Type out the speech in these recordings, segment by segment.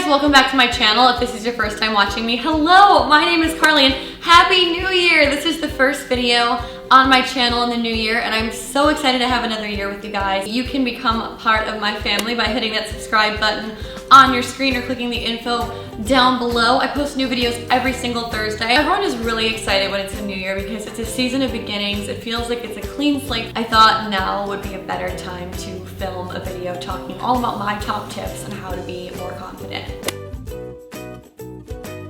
welcome back to my channel. If this is your first time watching me, hello, my name is Carly and Happy New Year! This is the first video on my channel in the new year and I'm so excited to have another year with you guys. You can become a part of my family by hitting that subscribe button on your screen or clicking the info down below. I post new videos every single Thursday. Everyone is really excited when it's a new year because it's a season of beginnings. It feels like it's a clean slate. I thought now would be a better time to film a video talking all about my top tips on how to be more confident.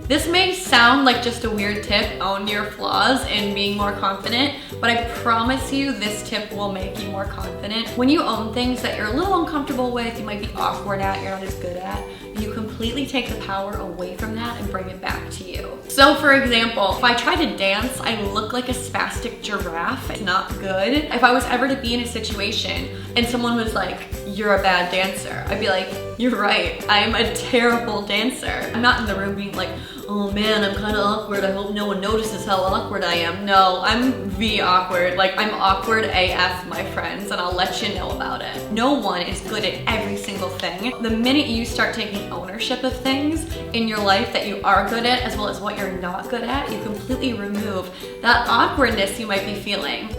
This may sound like just a weird tip, own your flaws and being more confident, but I promise you this tip will make you more confident. When you own things that you're a little uncomfortable with, you might be awkward at, you're not as good at, you completely take the power away from that and bring it back to you. So for example, if I try to dance, I look like a spastic giraffe. It's not good. If I was ever to be in a situation and someone was like, "You're a bad dancer," I'd be like, "You're right, I'm a terrible dancer." I'm not in the room being like, "Oh man, I'm kind of awkward. I hope no one notices how awkward I am." No, I'm awkward. Like, I'm awkward AF, my friends, and I'll let you know about it. No one is good at every single thing. The minute you start taking ownership of things in your life that you are good at, as well as what you're not good at, you completely remove that awkwardness you might be feeling.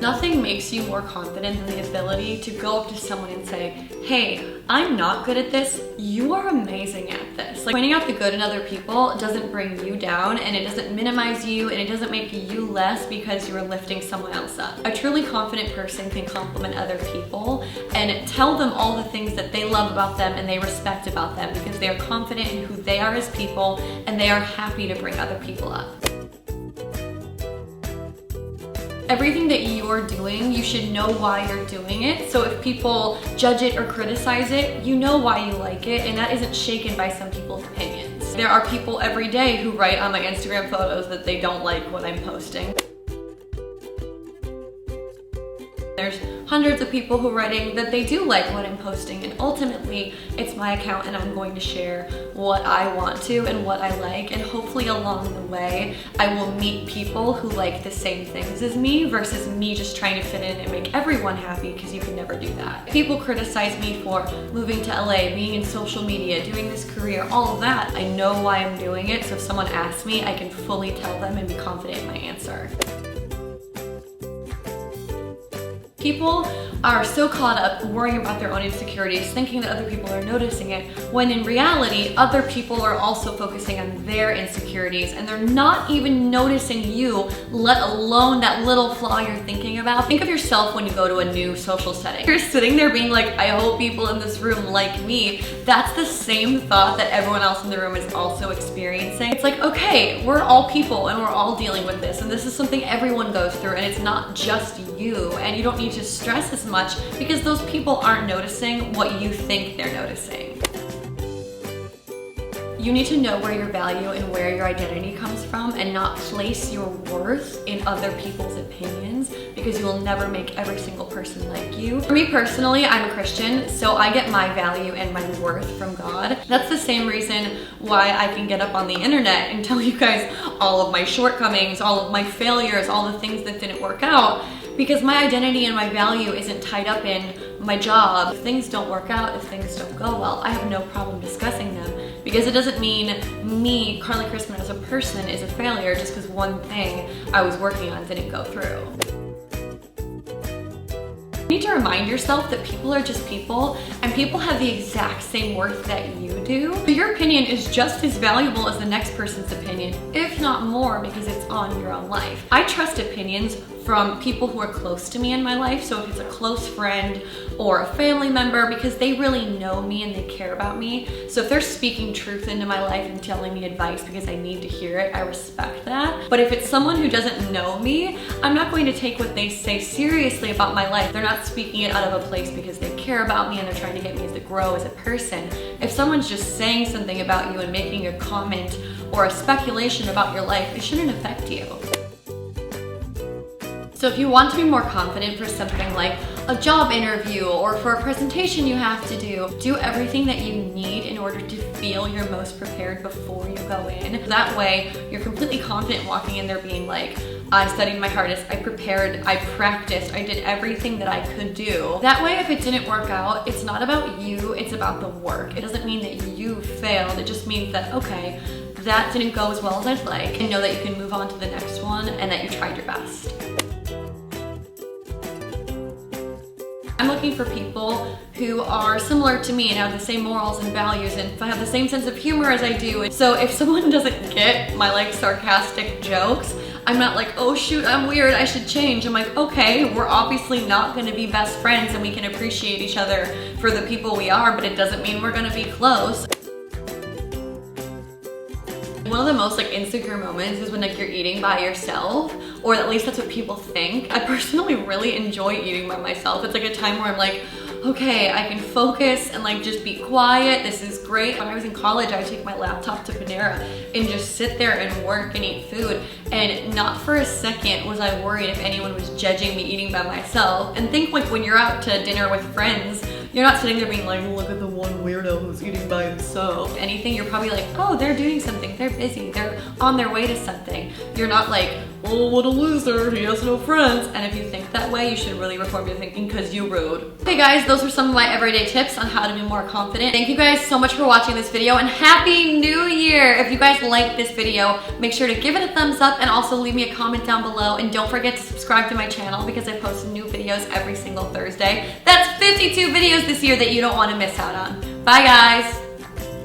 Nothing makes you more confident than the ability to go up to someone and say, "Hey, I'm not good at this. You are amazing at this." Like, pointing out the good in other people doesn't bring you down and it doesn't minimize you and it doesn't make you less because you're lifting someone else up. A truly confident person can compliment other people and tell them all the things that they love about them and they respect about them because they are confident in who they are as people and they are happy to bring other people up. Everything that you're doing, you should know why you're doing it. So if people judge it or criticize it, you know why you like it, and that isn't shaken by some people's opinions. There are people every day who write on my Instagram photos that they don't like what I'm posting. There's hundreds of people who are writing that they do like what I'm posting, and ultimately it's my account and I'm going to share what I want to and what I like, and hopefully along the way I will meet people who like the same things as me versus me just trying to fit in and make everyone happy, because you can never do that. People criticize me for moving to LA, being in social media, doing this career, all of that. I know why I'm doing it, so if someone asks me, I can fully tell them and be confident in my answer. People are so caught up worrying about their own insecurities, thinking that other people are noticing it, when in reality, other people are also focusing on their insecurities and they're not even noticing you, let alone that little flaw you're thinking about. Think of yourself when you go to a new social setting. You're sitting there being like, "I hope people in this room like me." That's the same thought that everyone else in the room is also experiencing. It's like, okay, we're all people and we're all dealing with this, and this is something everyone goes through, and it's not just you, and you don't need to stress as much because those people aren't noticing what you think they're noticing. You need to know where your value and where your identity comes from and not place your worth in other people's opinions, because you will never make every single person like you. For me personally, I'm a Christian, so I get my value and my worth from God. That's the same reason why I can get up on the internet and tell you guys all of my shortcomings, all of my failures, all the things that didn't work out, because my identity and my value isn't tied up in my job. If things don't work out, if things don't go well, I have no problem discussing them, because it doesn't mean me, Carly Cristman, as a person is a failure just because one thing I was working on didn't go through. You need to remind yourself that people are just people, and people have the exact same worth that you do. So your opinion is just as valuable as the next person's opinion, if not more, because it's on your own life. I trust opinions from people who are close to me in my life, so if it's a close friend or a family member, because they really know me and they care about me. So if they're speaking truth into my life and telling me advice because I need to hear it, I respect that. But if it's someone who doesn't know me, I'm not going to take what they say seriously about my life. They're not speaking it out of a place because they care about me and they're trying to get me to grow as a person. If someone's just saying something about you and making a comment or a speculation about your life, it shouldn't affect you. So if you want to be more confident for something like a job interview or for a presentation you have to do. Do everything that you need in order to feel your most prepared before you go in. That way, you're completely confident walking in there being like, I studied my hardest, I prepared, I practiced, I did everything that I could do. That way, if it didn't work out, it's not about you, it's about the work. It doesn't mean that you failed, it just means that, okay, that didn't go as well as I'd like, and know that you can move on to the next one and that you tried your best. I'm looking for people who are similar to me and have the same morals and values and have the same sense of humor as I do. And so if someone doesn't get my like sarcastic jokes, I'm not like, oh shoot, I'm weird, I should change. I'm like, okay, we're obviously not gonna be best friends and we can appreciate each other for the people we are, but it doesn't mean we're gonna be close. One of the most like insecure moments is when like you're eating by yourself, or at least that's what people think. I personally really enjoy eating by myself. It's like a time where I'm like, okay, I can focus and like just be quiet. This is great. When I was in college, I would take my laptop to Panera and just sit there and work and eat food. And not for a second was I worried if anyone was judging me eating by myself. And think like when you're out to dinner with friends, you're not sitting there being like, look at the one weirdo who's eating by himself. If anything, you're probably like, oh, they're doing something, they're busy, they're on their way to something. You're not like, oh, what a loser, he has no friends. And if you think that way, you should really reform your thinking because you're rude. Okay guys, those are some of my everyday tips on how to be more confident. Thank you guys so much for watching this video and Happy New Year! If you guys liked this video, make sure to give it a thumbs up and also leave me a comment down below, and don't forget to subscribe to my channel because I post new videos every single Thursday. That's 52 videos this year that you don't want to miss out on. Bye guys!